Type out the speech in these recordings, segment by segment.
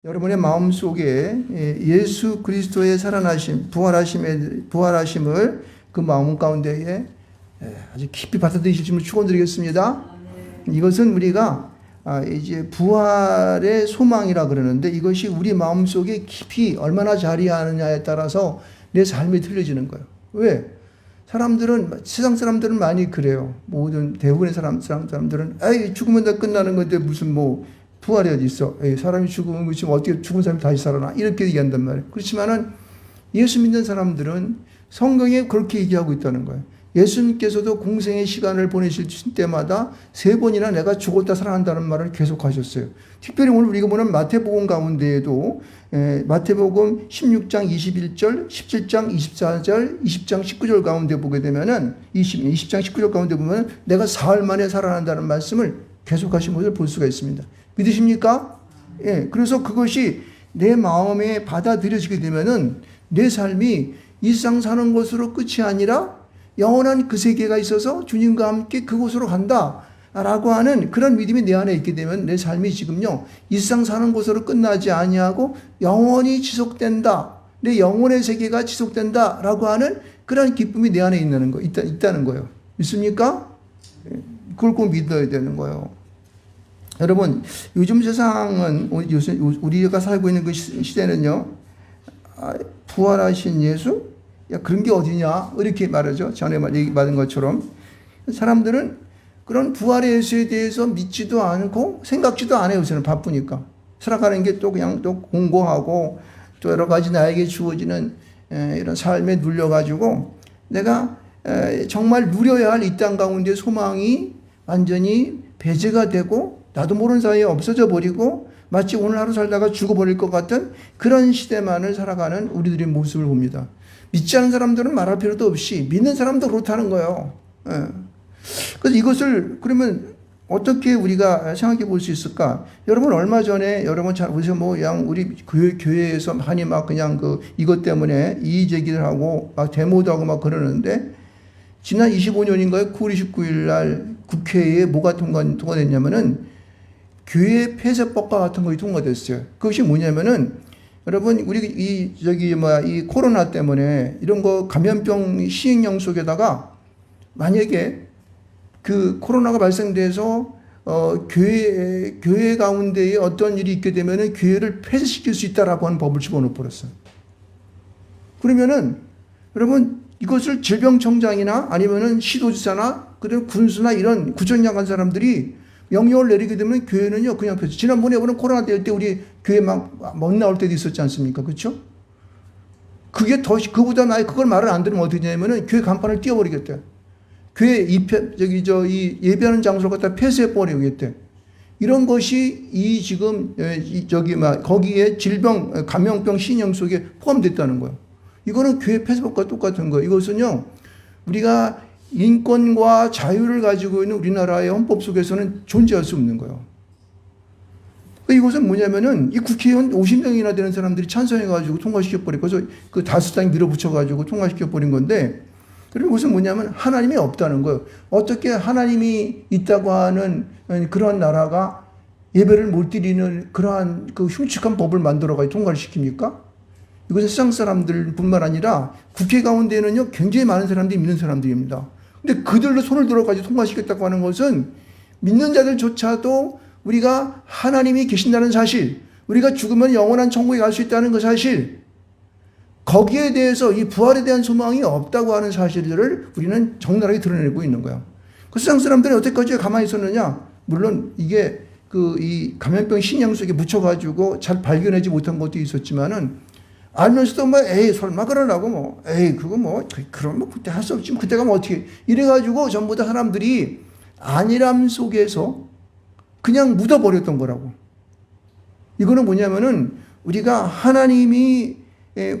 여러분의 마음속에 예수 그리스도의 살아나심, 부활하심을 그 마음 가운데에 아주 깊이 받아들이실지를 축원드리겠습니다. 이것은 우리가 이제 부활의 소망이라 그러는데 이것이 우리 마음속에 깊이 얼마나 자리하느냐에 따라서 내 삶이 틀려지는 거예요. 왜? 세상 사람들은 많이 그래요. 모든 대부분의 사람들은 죽으면 다 끝나는 건데 무슨 부활이 어디 있어? 사람이 죽으면 지금 어떻게 죽은 사람이 다시 살아나? 이렇게 얘기한단 말이에요. 그렇지만은 예수 믿는 사람들은 성경에 그렇게 얘기하고 있다는 거예요. 예수님께서도 공생의 시간을 보내실 때마다 3번이나 내가 죽었다 살아난다는 말을 계속 하셨어요. 특별히 오늘 우리가 보는 마태복음 가운데에도 마태복음 16장 21절, 17장 24절, 20장 19절 가운데 보게 되면은 20장 19절 가운데 보면 내가 사흘 만에 살아난다는 말씀을 계속하신 것을 볼 수가 있습니다. 믿으십니까? 그래서 그것이 내 마음에 받아들여지게 되면은 내 삶이 이 세상 사는 것으로 끝이 아니라 영원한 그 세계가 있어서 주님과 함께 그곳으로 간다 라고 하는 그런 믿음이 내 안에 있게 되면 내 삶이 지금요 이 세상 사는 것으로 끝나지 아니하고 영원히 지속된다, 내 영혼의 세계가 지속된다 라고 하는 그런 기쁨이 내 안에 있다는 거예요. 믿습니까? 그걸 꼭 믿어야 되는 거예요. 여러분, 요즘 세상은 우리가 살고 있는 그 시대는요 부활하신 예수? 야, 그런 게 어디냐? 이렇게 말하죠. 전에 얘기받은 것처럼. 사람들은 그런 부활의 예수에 대해서 믿지도 않고 생각지도 않아요. 요새는 바쁘니까. 살아가는 게 또 그냥 또 공고하고 또 여러 가지 나에게 주어지는 이런 삶에 눌려가지고 내가 정말 누려야 할 이 땅 가운데 소망이 완전히 배제가 되고 나도 모르는 사이에 없어져 버리고 마치 오늘 하루 살다가 죽어버릴 것 같은 그런 시대만을 살아가는 우리들의 모습을 봅니다. 믿지 않는 사람들은 말할 필요도 없이 믿는 사람도 그렇다는 거예요. 그래서 이것을 그러면 어떻게 우리가 생각해 볼 수 있을까? 여러분 얼마 전에 여러분 잘 보세요. 우리 교회에서 많이 막 그냥 이것 때문에 이의 제기를 하고 막 데모도 하고 막 그러는데 지난 25년인가요? 9월 29일 날 국회에 뭐가 통과됐냐면은 교회 폐쇄법과 같은 것이 통과됐어요. 그것이 뭐냐면은 여러분, 이 코로나 때문에 이런 감염병 시행령 속에다가 만약에 그 코로나가 발생돼서, 교회 가운데에 어떤 일이 있게 되면은 교회를 폐쇄시킬 수 있다라고 하는 법을 집어넣어 버렸어요. 그러면은 여러분, 이것을 질병청장이나 아니면은 시도지사나 그리고 군수나 이런 구청장 사람들이 명령을 내리게 되면 교회는요, 그냥 폐쇄. 지난번에 우리는 코로나 때 우리 교회 막 못 나올 때도 있었지 않습니까? 그렇죠? 그보다 그걸 말을 안 들으면 어떻게 되냐면은 교회 간판을 띄워버리겠대. 교회 예배하는 장소를 갖다 폐쇄해버리겠대. 이런 것이 거기에 감염병 신형 속에 포함됐다는 거예요. 이거는 교회 폐쇄법과 똑같은 거예요. 이것은요, 우리가 인권과 자유를 가지고 있는 우리나라의 헌법 속에서는 존재할 수 없는 거예요. 이것은 뭐냐면은 이 국회의원 50명이나 되는 사람들이 찬성해가지고 통과시켜버리고 그래서 그 다수당이 밀어붙여가지고 통과시켜버린 건데 그리고 이것은 뭐냐면 하나님이 없다는 거예요. 어떻게 하나님이 있다고 하는 그런 나라가 예배를 못 드리는 그러한 그 흉측한 법을 만들어가지고 통과를 시킵니까? 이것은 세상 사람들뿐만 아니라 국회 가운데는요 굉장히 많은 사람들이 믿는 사람들입니다. 근데 그들로 손을 들어가지고 통과시켰다고 하는 것은 믿는 자들조차도 우리가 하나님이 계신다는 사실, 우리가 죽으면 영원한 천국에 갈 수 있다는 그 사실, 거기에 대해서 이 부활에 대한 소망이 없다고 하는 사실들을 우리는 적나라하게 드러내고 있는 거야. 그 세상 사람들이 여태까지 가만히 있었느냐? 물론 이게 이 감염병 신양 속에 묻혀가지고 잘 발견하지 못한 것도 있었지만은 알면서도 설마 그러라고 그럼 그때 할 수 없지. 그때가 어떻게. 이래가지고 전부 다 사람들이 안일함 속에서 그냥 묻어버렸던 거라고. 이거는 뭐냐면은 우리가 하나님이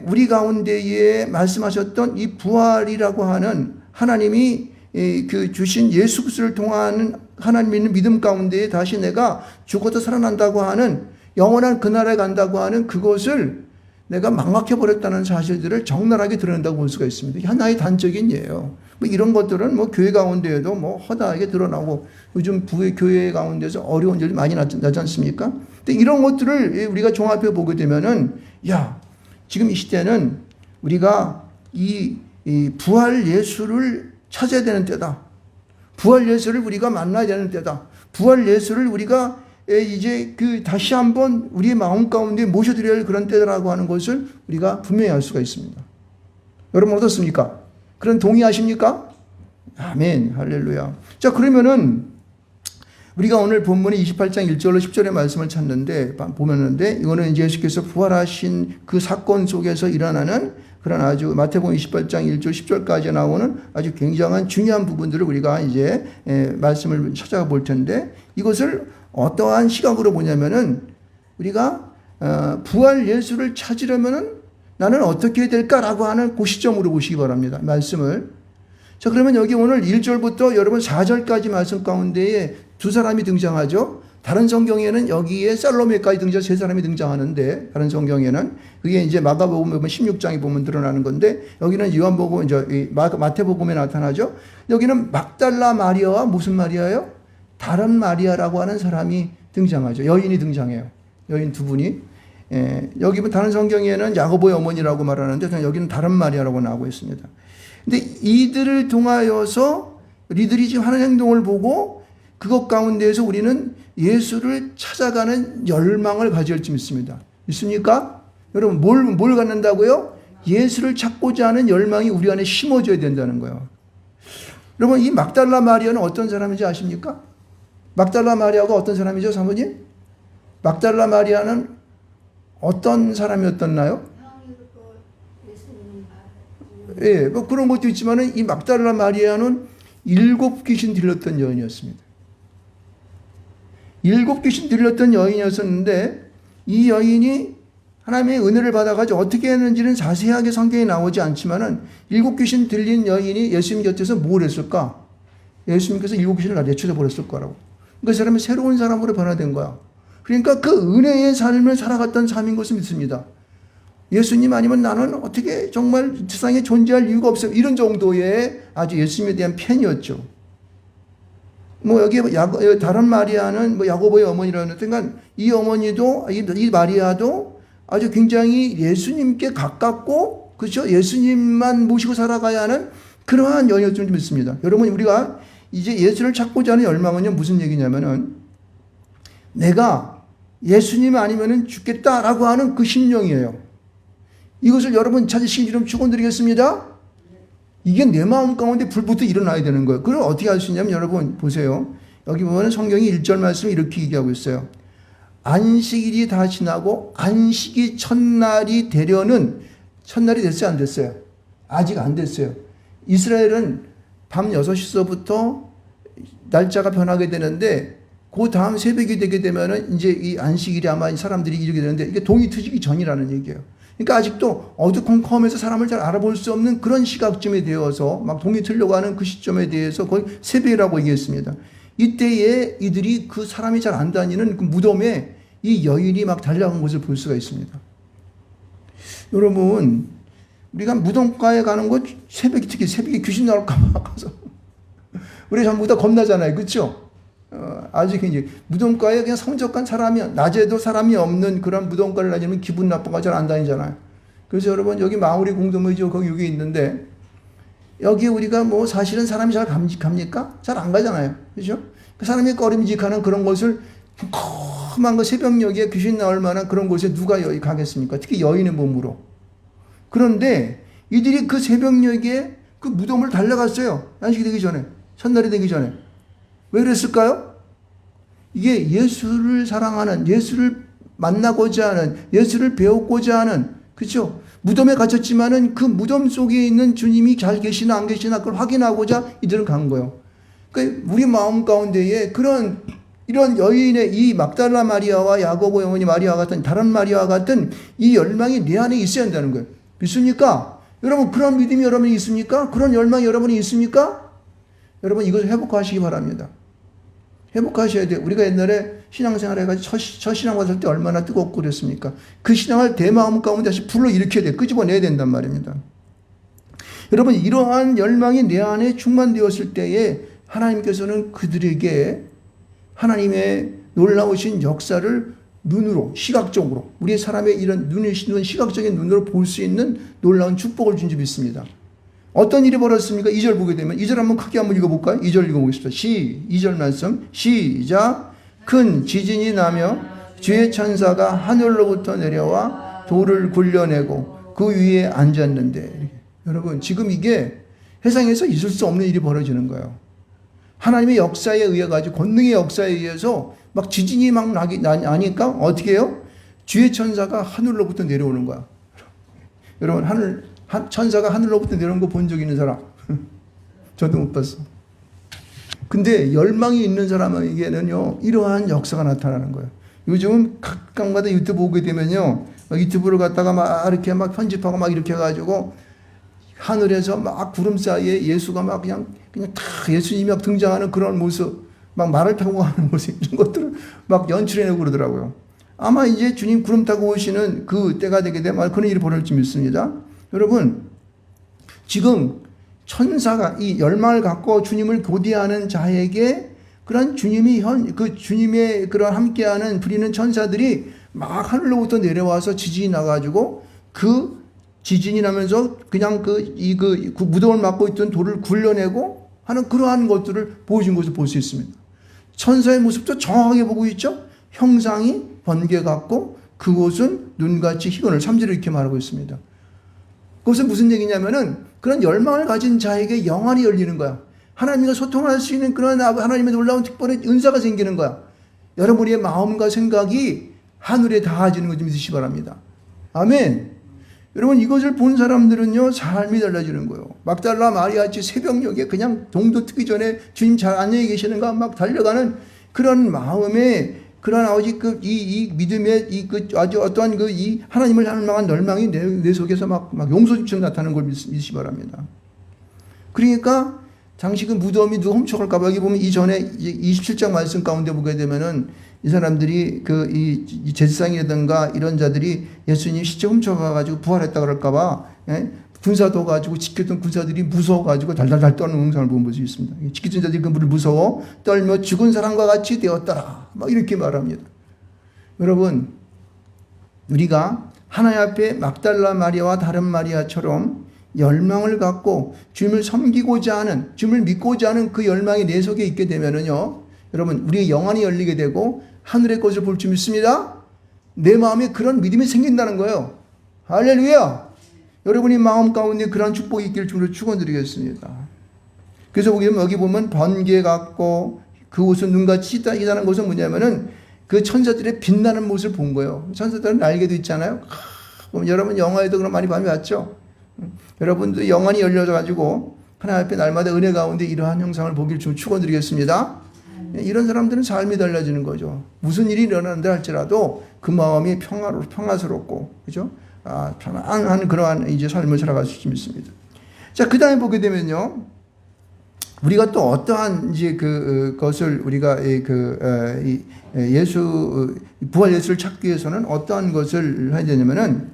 우리 가운데에 말씀하셨던 이 부활이라고 하는 하나님이 주신 예수 그리스도를 통한 하나님 있는 믿음 가운데에 다시 내가 죽어서 살아난다고 하는 영원한 그 나라에 간다고 하는 그것을 내가 망각해버렸다는 사실들을 적나라하게 드러낸다고 볼 수가 있습니다. 이게 하나의 단적인 예예요. 이런 것들은 교회 가운데에도 허다하게 드러나고 요즘 교회 가운데서 어려운 일이 많이 나지 않습니까? 근데 이런 것들을 우리가 종합해 보게 되면은, 야, 지금 이 시대는 우리가 이 부활 예수를 찾아야 되는 때다. 부활 예수를 우리가 만나야 되는 때다. 부활 예수를 우리가 이제 다시 한번 우리의 마음 가운데 모셔드려야 할 그런 때라고 하는 것을 우리가 분명히 알 수가 있습니다. 여러분 어떻습니까? 그런 동의하십니까? 아멘. 할렐루야. 자, 그러면은 우리가 오늘 본문의 28장 1절로 10절의 말씀을 찾는데 보면은데 이거는 이제 예수께서 부활하신 그 사건 속에서 일어나는 그런 아주 마태복음 28장 1절 10절까지 나오는 아주 굉장한 중요한 부분들을 우리가 이제 말씀을 찾아가 볼 텐데, 이것을 어떠한 시각으로 보냐면은 우리가 부활 예수를 찾으려면은 나는 어떻게 해야 될까라고 하는 그 시점으로 보시기 바랍니다. 말씀을. 자, 그러면 여기 오늘 1절부터 여러분 4절까지 말씀 가운데에 두 사람이 등장하죠. 다른 성경에는 여기에 살로메까지 세 사람이 등장하는데, 다른 성경에는 그게 이제 마가복음 보면 16장에 보면 드러나는 건데, 여기는 요한복음 이제 마태복음에 나타나죠. 여기는 막달라 마리아와 무슨 마리아예요? 다른 마리아라고 하는 사람이 등장하죠. 여인이 등장해요. 여인 두 분이. 여기 다른 성경에는 야고보의 어머니라고 말하는데 여기는 다른 마리아라고 나오고 있습니다. 근데 이들을 통하여서 이들이 지금 하는 행동을 보고 그것 가운데에서 우리는 예수를 찾아가는 열망을 가질 줄 믿습니다. 있습니까? 여러분 뭘 갖는다고요? 예수를 찾고자 하는 열망이 우리 안에 심어져야 된다는 거예요. 여러분 이 막달라 마리아는 어떤 사람인지 아십니까? 막달라 마리아가 어떤 사람이죠, 사모님? 막달라 마리아는 어떤 사람이었나요? 예, 뭐 그런 것도 있지만은 이 막달라 마리아는 7 귀신 들렸던 여인이었습니다. 7 귀신 들렸던 여인이었었는데, 이 여인이 하나님의 은혜를 받아가지고 어떻게 했는지는 자세하게 성경에 나오지 않지만은 7 귀신 들린 여인이 예수님 곁에서 뭘 했을까? 예수님께서 7 귀신을 내쫓아 버렸을 거라고. 그 사람이 새로운 사람으로 변화된 거야. 그러니까 그 은혜의 삶을 살아갔던 삶인 것을 믿습니다. 예수님 아니면 나는 어떻게 정말 세상에 존재할 이유가 없어요. 이런 정도의 아주 예수님에 대한 팬이었죠. 뭐 여기 다른 마리아는 뭐 야고보의 어머니라는 순간 이 어머니도 이 마리아도 아주 굉장히 예수님께 가깝고, 그렇죠? 예수님만 모시고 살아가야 하는 그러한 여인이었을 줄 믿습니다. 여러분 우리가 이제 예수를 찾고자 하는 열망은요 무슨 얘기냐면은 내가 예수님 아니면은 죽겠다라고 하는 그 심령이에요. 이것을 여러분 찾으시기 좀 축원드리겠습니다. 이게 내 마음 가운데 불부터 일어나야 되는 거예요. 그걸 어떻게 할 수 있냐면 여러분 보세요. 여기 보면 성경이 1절 말씀을 이렇게 얘기하고 있어요. 안식일이 다 지나고 안식이 첫날이 되려는, 첫날이 됐어요 안 됐어요? 아직 안 됐어요. 이스라엘은 밤 6시서부터 날짜가 변하게 되는데 그 다음 새벽이 되게 되면은 이제 이 안식일이 아마 사람들이 이르게 되는데 이게 동이 트지기 전이라는 얘기예요. 그러니까 아직도 어두컴컴해서 사람을 잘 알아볼 수 없는 그런 시각쯤에 되어서 막 동이 틀려고 하는 그 시점에 대해서 거의 새벽이라고 얘기했습니다. 이때에 이들이 그 사람이 잘 안 다니는 그 무덤에 이 여인이 막 달려간 것을 볼 수가 있습니다. 여러분, 우리가 무덤가에 가는 거 새벽에, 특히 새벽에 귀신 나올까 봐 가서 우리 전부 다 겁나잖아요. 그렇죠? 아주 굉장히 무덤가에 그냥 성적한 사람이, 낮에도 사람이 없는 그런 무덤가를 다니면 기분 나빠가 잘 안 다니잖아요. 그래서 여러분 여기 마무리 공동묘지가 거기 여기 있는데 여기 우리가 뭐 사실은 사람이 잘 갑니까? 잘 안 가잖아요. 그렇죠? 그 사람이 꺼림직하는 그런 것을 험한 그 새벽녘에 귀신 나올 만한 그런 곳에 누가 가겠습니까? 특히 여인의 몸으로. 그런데 이들이 그 새벽녘에 그 무덤을 달려갔어요. 안식이 되기 전에, 첫날이 되기 전에. 왜 그랬을까요? 이게 예수를 사랑하는, 예수를 만나고자 하는, 예수를 배우고자 하는, 그렇죠? 무덤에 갇혔지만은 그 무덤 속에 있는 주님이 잘 계시나 안 계시나 그걸 확인하고자 이들은 간 거예요. 그러니까 우리 마음 가운데에 이런 여인의 이 막달라 마리아와 야고보 어머니 마리아와 같은, 다른 마리아와 같은 이 열망이 내 안에 있어야 한다는 거예요. 믿습니까? 여러분 그런 믿음이 여러분이 있습니까? 그런 열망이 여러분이 있습니까? 여러분 이것을 회복하시기 바랍니다. 회복하셔야 돼요. 우리가 옛날에 신앙생활 해가지고 첫 신앙 받을 때 얼마나 뜨겁고 그랬습니까? 그 신앙을 내 마음 가운데 다시 불러일으켜야 돼요. 끄집어내야 된단 말입니다. 여러분 이러한 열망이 내 안에 충만되었을 때에 하나님께서는 그들에게 하나님의 놀라우신 역사를 눈으로, 시각적으로, 우리 사람의 이런 눈을 시각적인 눈으로 볼 수 있는 놀라운 축복을 준 줄 믿습니다. 어떤 일이 벌어졌습니까? 2절 보게 되면 2절 한번 크게 한번 읽어볼까요? 2절 읽어보겠습니다. 2절 말씀 시작. 큰 지진이 나며 주의 천사가 하늘로부터 내려와 돌을 굴려내고 그 위에 앉았는데, 여러분 지금 이게 세상에서 있을 수 없는 일이 벌어지는 거예요. 하나님의 역사에 의해 가지고, 권능의 역사에 의해서 막 지진이 막 나니까 어떻게 해요? 주의 천사가 하늘로부터 내려오는 거야. 여러분 천사가 하늘로부터 내려오는 거 본 적 있는 사람? 저도 못 봤어. 근데 열망이 있는 사람에게는요, 이러한 역사가 나타나는 거예요. 요즘은 가끔가다 유튜브 보게 되면요, 유튜브를 갖다가 막 이렇게 막 편집하고 막 이렇게 해가지고 하늘에서 막 구름 사이에 예수가 막 그냥 다 예수님이 막 등장하는 그런 모습, 막 말을 타고 가는 모습, 이런 것들을 막 연출해내고 그러더라고요. 아마 이제 주님 구름 타고 오시는 그 때가 되게 되면 그런 일이 벌어질지 믿습니다. 여러분, 지금 천사가 이 열망을 갖고 주님을 교대하는 자에게 그런 주님의 그런 함께하는 부리는 천사들이 막 하늘로부터 내려와서 지진이 나가지고 그 지진이 나면서 그냥 그 무덤을 막고 있던 돌을 굴려내고 하는 그러한 것들을 보여준 것을 볼 수 있습니다. 천사의 모습도 정확하게 보고 있죠. 형상이 번개 같고 그곳은 눈같이 희건을 3절에 이렇게 말하고 있습니다. 그것은 무슨 얘기냐면은 그런 열망을 가진 자에게 영안이 열리는 거야. 하나님과 소통할 수 있는 그런 하나님의 놀라운 특별한 은사가 생기는 거야. 여러분의 마음과 생각이 하늘에 닿아지는 것을 믿으시기 바랍니다. 아멘. 여러분, 이것을 본 사람들은요, 삶이 달라지는 거예요. 막달라 마리아같이 새벽녘에 그냥 동도 트기 전에 주님 잘 안녕히 계시는가 막 달려가는 그런 마음에, 그런 아버지 이 믿음의 아주 어떠한 이 하나님을 닮아간 열망이 내 속에서 막 용소집처럼 나타나는 걸 믿으시기 바랍니다. 그러니까 당시 그 무덤이 누가 훔쳐갈까봐, 여기 보면 이전에 27장 말씀 가운데 보게 되면은 이 사람들이 이 제사장이라든가 이런 자들이 예수님 시체 훔쳐가가지고 부활했다 그럴까봐, 군사도 가지고 지켰던 군사들이 무서워가지고 달달달 떠는 영상을 본 수 있습니다. 지켰던 자들이 그물을 무서워 떨며 죽은 사람과 같이 되었더라. 막 이렇게 말합니다. 여러분, 우리가 하나님 앞에 막달라 마리아와 다른 마리아처럼 열망을 갖고 주님을 섬기고자 하는, 주님을 믿고자 하는 그 열망이 내 속에 있게 되면은요, 여러분, 우리의 영안이 열리게 되고 하늘의 것을 볼 줄 믿습니다. 내 마음에 그런 믿음이 생긴다는 거예요. 할렐루야. 여러분이 마음 가운데 그런 축복이 있기를 주로 축원드리겠습니다. 그래서 여기 보면 번개 같고 그곳은 눈같이 희다는 것은 뭐냐면은 그 천사들의 빛나는 모습을 본 거예요. 천사들은 날개도 있잖아요. 그럼 여러분 영화에도 그런 많이 봤죠. 여러분도 영안이 열려져 가지고 하나님 앞에 날마다 은혜 가운데 이러한 형상을 보기를 좀 축원드리겠습니다. 이런 사람들은 삶이 달라지는 거죠. 무슨 일이 일어난다 할지라도 그 마음이 평화스럽고, 그죠? 편안한 그러한 이제 삶을 살아갈 수 있습니다. 자, 그 다음에 보게 되면요, 우리가 또 어떠한 이제 그것을 우리가 부활 예수를 찾기 위해서는 어떠한 것을 해야 되냐면은,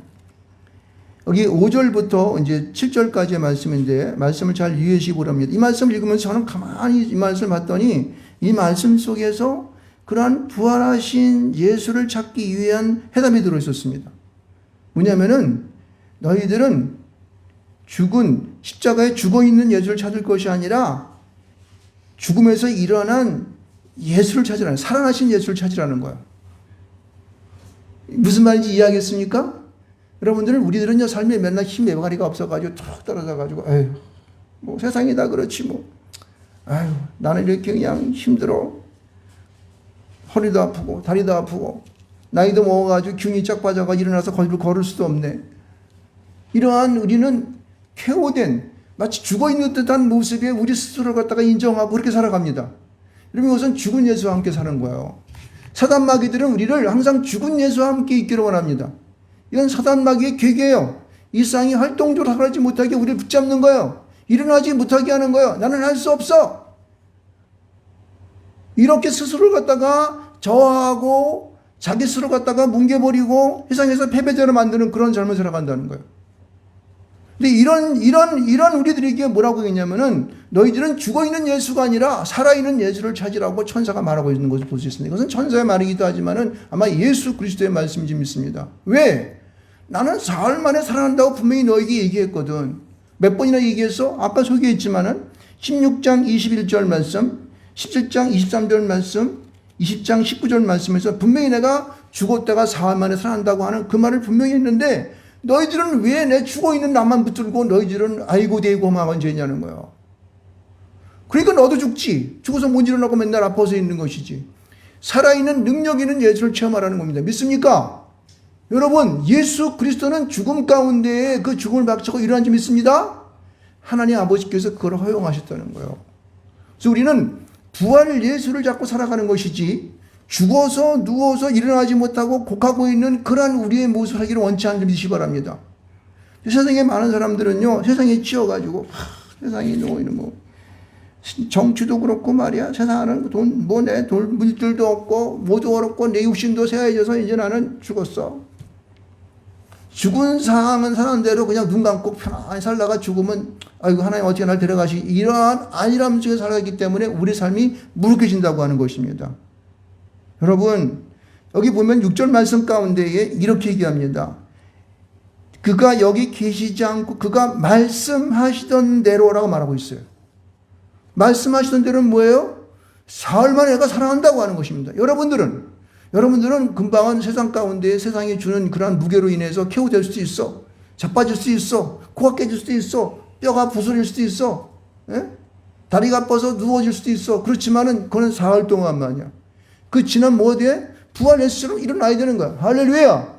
여기 5절부터 이제 7절까지의 말씀인데, 말씀을 잘 유의하시기 바랍니다. 이 말씀을 읽으면서 저는 가만히 이 말씀을 봤더니, 이 말씀 속에서 그러한 부활하신 예수를 찾기 위한 해답이 들어있었습니다. 뭐냐면은, 너희들은 십자가에 죽어 있는 예수를 찾을 것이 아니라 죽음에서 일어난 예수를 찾으라는, 살아나신 예수를 찾으라는 거야. 무슨 말인지 이해하겠습니까? 여러분들은, 우리들은요, 삶에 맨날 힘 매가리가 없어가지고 툭 떨어져가지고, 에휴, 뭐 세상이 다 그렇지 뭐. 아유, 나는 이렇게 그냥 힘들어. 허리도 아프고 다리도 아프고 나이도 먹어가지고 균이 쫙 빠져가 일어나서 걸을 수도 없네. 이러한 우리는 쾌오된, 마치 죽어있는 듯한 모습에 우리 스스로를 갖다가 인정하고 그렇게 살아갑니다. 여러분, 이것은 죽은 예수와 함께 사는 거예요. 사단 마귀들은 우리를 항상 죽은 예수와 함께 있기를 원합니다. 이건 사단 마귀의 계계예요. 이 세상이 활동적으로 살아가지 못하게 우리를 붙잡는 거예요. 일어나지 못하게 하는 거예요. 나는 할 수 없어. 이렇게 스스로를 갖다가 저하고 자기 스스로 갖다가 뭉개버리고 세상에서 패배자로 만드는 그런 삶을 살아간다는 거예요. 근데 이런 우리들에게 뭐라고 했냐면은 너희들은 죽어있는 예수가 아니라 살아있는 예수를 찾으라고 천사가 말하고 있는 것을 볼 수 있습니다. 이것은 천사의 말이기도 하지만은 아마 예수 그리스도의 말씀인지 믿습니다. 왜? 나는 사흘 만에 살아난다고 분명히 너에게 얘기했거든. 몇 번이나 얘기했어? 아까 소개했지만은 16장 21절 말씀, 17장 23절 말씀, 20장 19절 말씀에서 분명히 내가 죽었다가 사흘 만에 살아난다고 하는 그 말을 분명히 했는데 너희들은 왜 내 죽어있는 나만 붙들고 너희들은 아이고 대고 망한 죄냐는 거예요. 그러니까 너도 죽지. 죽어서 못 일어나고 맨날 아파서 있는 것이지. 살아있는 능력 있는 예수를 체험하라는 겁니다. 믿습니까? 여러분, 예수 그리스도는 죽음 가운데에 그 죽음을 박차고 일어난 줄 믿습니다? 하나님 아버지께서 그걸 허용하셨다는 거예요. 그래서 우리는 부활 예수를 잡고 살아가는 것이지 죽어서 누워서 일어나지 못하고 곡하고 있는 그러한 우리의 모습을 하기를 원치 않는 줄 믿으시기 바랍니다. 세상에 많은 사람들은요, 세상에 치여가지고 세상에 누워있는 정치도 그렇고 말이야. 세상은 돈, 내 물질도 없고 모두 어렵고 내 육신도 세해져서 이제 나는 죽었어. 죽은 상황은 사는 대로 그냥 눈 감고 편안히 살다가 죽으면 아이고 하나님 어떻게 날 데려가시 이러한 안일함 속에 살아가기 때문에 우리 삶이 무력해진다고 하는 것입니다. 여러분 여기 보면 6절 말씀 가운데에 이렇게 얘기합니다. 그가 여기 계시지 않고 그가 말씀하시던 대로라고 말하고 있어요. 말씀하시던 대로는 뭐예요? 사흘 만에 내가 살아난다고 하는 것입니다. 여러분들은 금방은 세상 가운데 세상이 주는 그러한 무게로 인해서 쾌우될 수도 있어. 자빠질 수도 있어. 코가 깨질 수도 있어. 뼈가 부서질 수도 있어. 예? 다리가 아파서 누워질 수도 있어. 그렇지만은 그건 사흘 동안만이야. 그 지난 뭐 돼? 부활 예수로 일어나야 되는 거야. 할렐루야.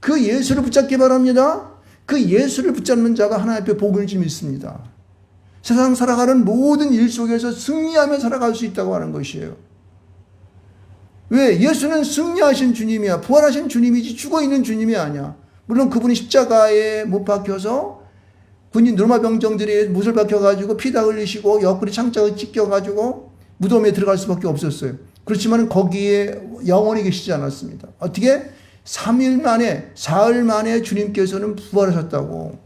그 예수를 붙잡기 바랍니다. 그 예수를 붙잡는 자가 하나님 앞에 복을 줄 믿습니다. 세상 살아가는 모든 일 속에서 승리하며 살아갈 수 있다고 하는 것이에요. 왜? 예수는 승리하신 주님이야. 부활하신 주님이지 죽어있는 주님이 아니야. 물론 그분이 십자가에 못 박혀서 군인 로마 병정들이 못을 박혀가지고 피다 흘리시고 옆구리 창자를 찢겨가지고 무덤에 들어갈 수밖에 없었어요. 그렇지만 거기에 영원히 계시지 않았습니다. 어떻게? 3일 만에 사흘 만에 주님께서는 부활하셨다고.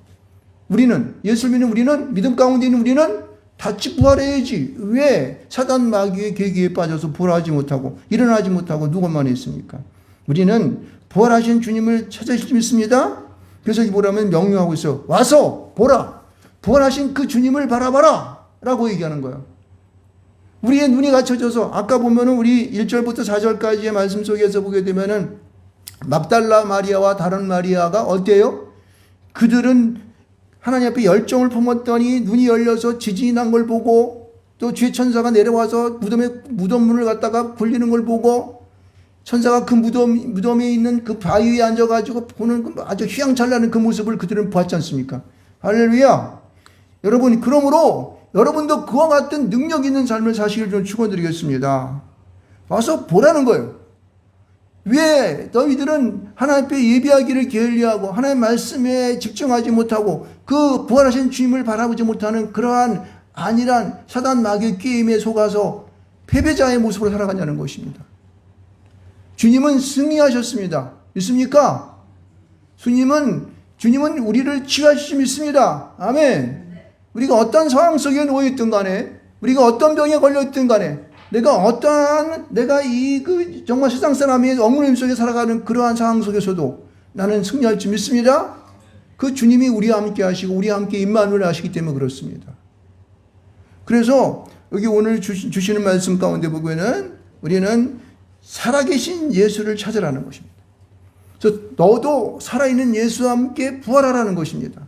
우리는 예수를 믿는 우리는 믿음 가운데 있는 우리는 같이 부활해야지. 왜? 사단 마귀의 계기에 빠져서 부활하지 못하고 일어나지 못하고 누구만 있습니까? 우리는 부활하신 주님을 찾으실 줄 믿습니다. 그래서 뭐라면 명령하고 있어요. 와서 보라. 부활하신 그 주님을 바라봐라 라고 얘기하는 거예요. 우리의 눈이 갖춰져서 아까 보면은 우리 1절부터 4절까지의 말씀 속에서 보게 되면은 막달라 마리아와 다른 마리아가 어때요? 그들은 하나님 앞에 열정을 품었더니 눈이 열려서 지진이 난 걸 보고 또 주의 천사가 내려와서 무덤 문을 갖다가 굴리는 걸 보고 천사가 그 무덤에 있는 그 바위에 앉아가지고 보는 아주 휘황찬란한 그 모습을 그들은 보았지 않습니까? 할렐루야. 여러분, 그러므로 여러분도 그와 같은 능력 있는 삶을 사시길 좀 축원드리겠습니다. 와서 보라는 거예요. 왜 너희들은 하나님 앞에 예배하기를 게을리하고 하나님 말씀에 집중하지 못하고 그 부활하신 주님을 바라보지 못하는 그러한 안일한 사단 마귀의 게임에 속아서 패배자의 모습으로 살아가냐는 것입니다. 주님은 승리하셨습니다. 믿습니까? 주님은 우리를 치유하실 수 믿습니다. 아멘. 우리가 어떤 상황 속에 놓여있든 간에 우리가 어떤 병에 걸려있든 간에 내가 정말 세상 사람이 억눌림 속에 살아가는 그러한 상황 속에서도 나는 승리할 줄 믿습니다. 그 주님이 우리와 함께 하시고 우리와 함께 임마누엘 하시기 때문에 그렇습니다. 그래서 여기 오늘 주시는 말씀 가운데 보면은 우리는 살아계신 예수를 찾으라는 것입니다. 그래서 너도 살아있는 예수와 함께 부활하라는 것입니다.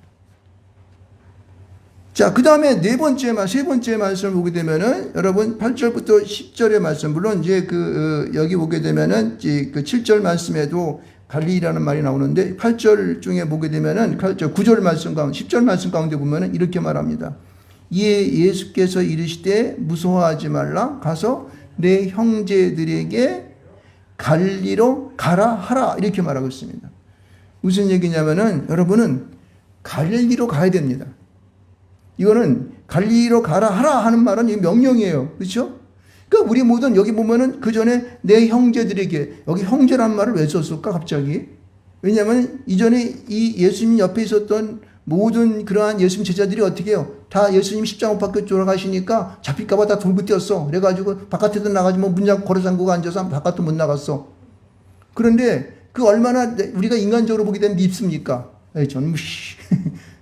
자, 그 다음에 세 번째 말씀을 보게 되면은, 여러분, 8절부터 10절의 말씀, 물론 이제 여기 보게 되면은, 그 7절 말씀에도 갈릴리라는 말이 나오는데, 8절 중에 보게 되면은, 9절 말씀 가운데, 10절 말씀 가운데 보면은 이렇게 말합니다. 이에 예수께서 이르시되 무서워하지 말라, 가서 내 형제들에게 갈릴리로 가라 하라, 이렇게 말하고 있습니다. 무슨 얘기냐면은, 여러분은 갈릴리로 가야 됩니다. 이거는 갈릴리로 가라 하라 하는 말은 명령이에요. 그렇죠? 그러니까 우리 모든 여기 보면은 그 전에 내 형제들에게 여기 형제란 말을 왜 썼을까 갑자기? 왜냐하면 이전에 이 예수님 옆에 있었던 모든 그러한 예수님 제자들이 어떻게 해요? 다 예수님 십자가 못 박혀 돌아가시니까 잡힐까봐 다 돌고 뛰었어. 그래가지고 바깥에도 나가지 뭐 문장 걸어 잠그고 앉아서 바깥도 못 나갔어. 그런데 그 얼마나 우리가 인간적으로 보게 되면 밉습니까? 저는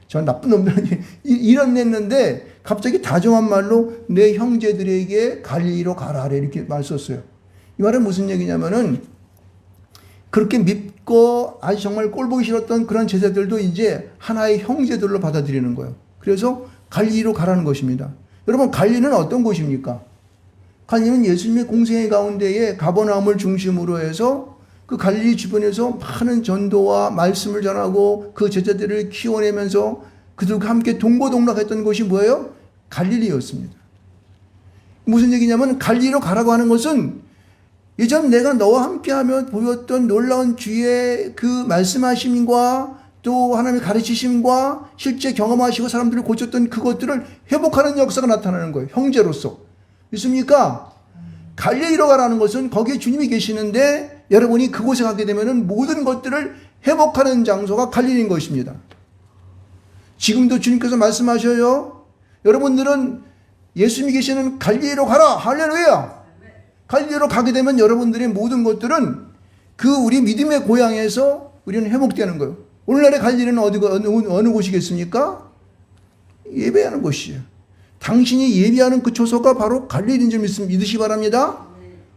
저 나쁜 놈들 이런 냈는데 갑자기 다정한 말로 내 형제들에게 갈릴리로 가라 이렇게 말 썼어요. 이 말은 무슨 얘기냐면은 그렇게 밉고 아주 정말 꼴보기 싫었던 그런 제자들도 이제 하나의 형제들로 받아들이는 거예요. 그래서 갈릴리로 가라는 것입니다. 여러분 갈릴리는 어떤 곳입니까? 갈릴리는 예수님의 공생의 가운데에 가버나움을 중심으로 해서 그 갈릴리 주변에서 많은 전도와 말씀을 전하고 그 제자들을 키워내면서 그들과 함께 동고동락했던 곳이 뭐예요? 갈릴리였습니다. 무슨 얘기냐면 갈릴리로 가라고 하는 것은 예전 내가 너와 함께하며 보였던 놀라운 주의 그 말씀하심과 또 하나님의 가르치심과 실제 경험하시고 사람들을 고쳤던 그것들을 회복하는 역사가 나타나는 거예요. 형제로서. 믿습니까? 갈릴리로 가라는 것은 거기에 주님이 계시는데 여러분이 그곳에 가게 되면 모든 것들을 회복하는 장소가 갈릴리인 것입니다. 지금도 주님께서 말씀하셔요. 여러분들은 예수님이 계시는 갈릴리로 가라. 할렐루야. 갈릴리로 가게 되면 여러분들의 모든 것들은 그 우리 믿음의 고향에서 우리는 회복되는 거예요. 오늘날의 갈릴리는 어느 곳이겠습니까? 예배하는 곳이에요. 당신이 예배하는 그 초소가 바로 갈릴리인 줄 믿으시기 바랍니다.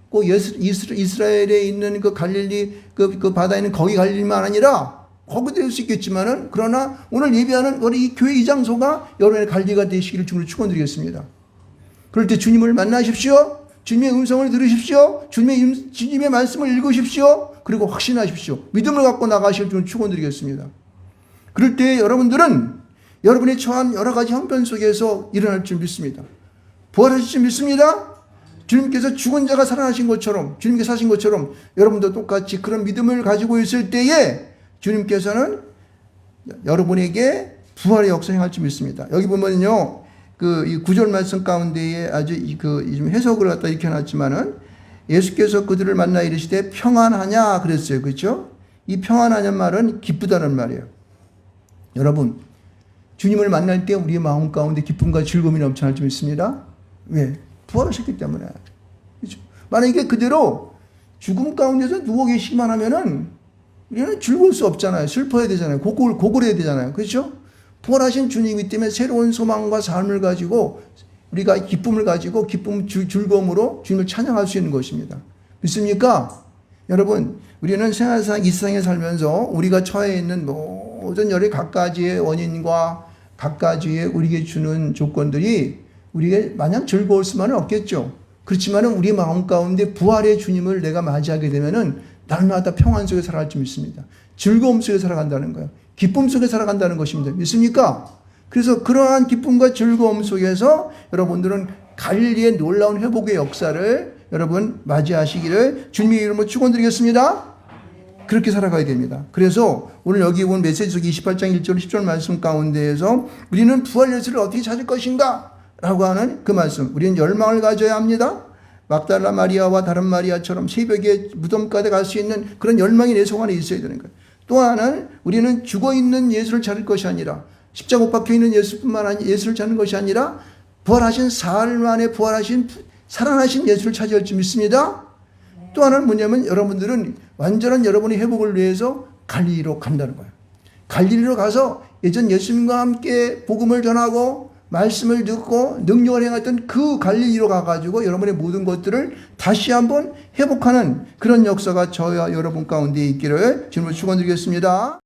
꼭 이스라엘에 있는 그 갈릴리 그 바다에 있는 거기 갈릴리만 아니라 거기도 될 수 있겠지만은 그러나 오늘 예배하는 우리 이 교회 이 장소가 여러분의 갈릴리가 되시기를 주님으로 축원드리겠습니다. 그럴 때 주님을 만나십시오. 주님의 음성을 들으십시오. 주님의 말씀을 읽으십시오. 그리고 확신하십시오. 믿음을 갖고 나가실 줄 축원드리겠습니다. 그럴 때 여러분들은 여러분이 처한 여러 가지 형편 속에서 일어날 줄 믿습니다. 부활하실 줄 믿습니다. 주님께서 죽은 자가 살아나신 것처럼 주님께서 하신 것처럼 여러분도 똑같이 그런 믿음을 가지고 있을 때에 주님께서는 여러분에게 부활의 역사 행할 줄 믿습니다. 여기 보면요. 이 9절 말씀 가운데에 아주 좀 해석을 갖다 이렇게 해놨지만은 예수께서 그들을 만나 이르시되 평안하냐 그랬어요. 그렇죠? 이 평안하냐는 말은 기쁘다는 말이에요. 여러분, 주님을 만날 때 우리의 마음 가운데 기쁨과 즐거움이 넘쳐날 줄 믿습니다. 왜? 부활하셨기 때문에. 그렇죠? 만약에 그대로 죽음 가운데서 누워 계시기만 하면은 우리는 즐거울 수 없잖아요. 슬퍼야 되잖아요. 고골해야 되잖아요. 그렇죠? 부활하신 주님이 때문에 새로운 소망과 삶을 가지고 우리가 기쁨을 가지고 즐거움으로 주님을 찬양할 수 있는 것입니다. 믿습니까? 여러분, 우리는 생활상 이 세상에 살면서 우리가 처해 있는 모든 여러 갖가지의 원인과 갖가지의 우리에게 주는 조건들이 우리에게 마냥 즐거울 수만은 없겠죠. 그렇지만 우리 마음 가운데 부활의 주님을 내가 맞이하게 되면은 날마다 평안 속에 살아갈 줄 믿습니다. 즐거움 속에 살아간다는 거예요. 기쁨 속에 살아간다는 것입니다. 믿습니까? 그래서 그러한 기쁨과 즐거움 속에서 여러분들은 갈릴리의 놀라운 회복의 역사를 여러분 맞이하시기를 주님의 이름으로 축원드리겠습니다. 그렇게 살아가야 됩니다. 그래서 오늘 여기 본 메시지 속 28장 1절 10절 말씀 가운데에서 우리는 부활 예수를 어떻게 찾을 것인가? 라고 하는 그 말씀. 우리는 열망을 가져야 합니다. 막달라 마리아와 다른 마리아처럼 새벽에 무덤가에 갈 수 있는 그런 열망이 내 속 안에 있어야 되는 거예요. 또 하나는 우리는 죽어있는 예수를 찾을 것이 아니라 십자가 못 박혀있는 예수뿐만 아니라 예수를 찾는 것이 아니라 부활하신 사흘 만에 부활하신 살아나신 예수를 찾아야 할 줄 믿습니다. 또 하나는 뭐냐면 여러분들은 완전한 여러분의 회복을 위해서 갈릴리로 간다는 거예요. 갈릴리로 가서 예전 예수님과 함께 복음을 전하고 말씀을 듣고 능력을 행했던 그 갈릴리로 가가지고 여러분의 모든 것들을 다시 한번 회복하는 그런 역사가 저와 여러분 가운데 있기를 주님으로 축원드리겠습니다.